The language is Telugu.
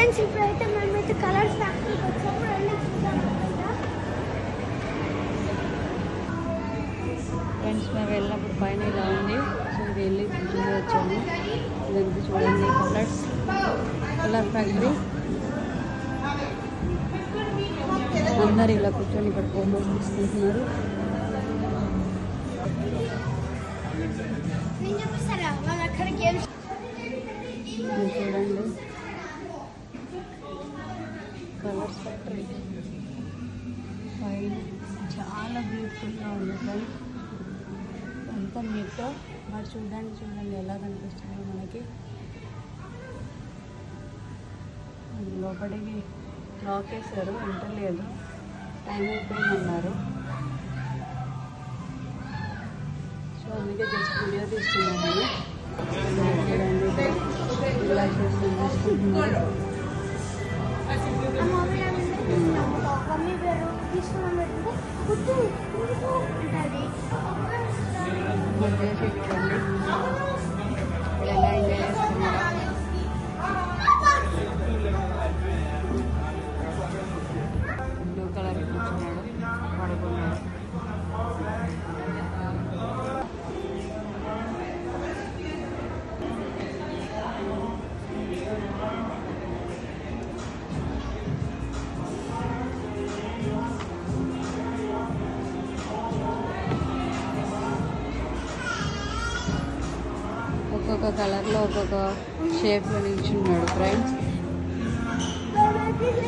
ఫ్రెండ్స్ ఇప్పుడైతే మనమైతే కలర్స్ ఫ్యాక్టరీకి వచ్చాము. రండి చూద్దాం. ఫ్రెండ్స్ మేము వెళ్ళినప్పుడు పైన ఇలా ఉంది. సో ఇది వెళ్ళి చూసి వచ్చాము. ఇదంతా చూడండి, కలర్ ఫ్యాక్టరీ. అందరు ఇలా కూర్చొని ఇక్కడ ఫోటోస్ తీసుకుంటున్నారు. చూడండి కలర్స్ ఫ్యాక్టరీ పైన చాలా బ్యూటిఫుల్గా ఉంది ఫ్రెండ్స్. అంతా నీట్గా మరి చూడండి ఎలా కనిపిస్తుందో మనకి. లోపలికి లాక్ వేశారు, ఎంటలేదు, టైం అయిపోయిందన్నారు. సో అందుకే జస్ట్ వీడియో తీసుకున్నాను. చూడండి ఇలా తీసుకుంటున్నారు. ఎలా ఎంజాయ్ చేస్తున్నారు. బ్లూ కలర్ కూర్చున్నాడు, పడుకున్నాడు. ఒక్కొక్క కలర్లో ఒక్కొక్క షేప్లో నిల్చున్నాడు ఫ్రెండ్స్.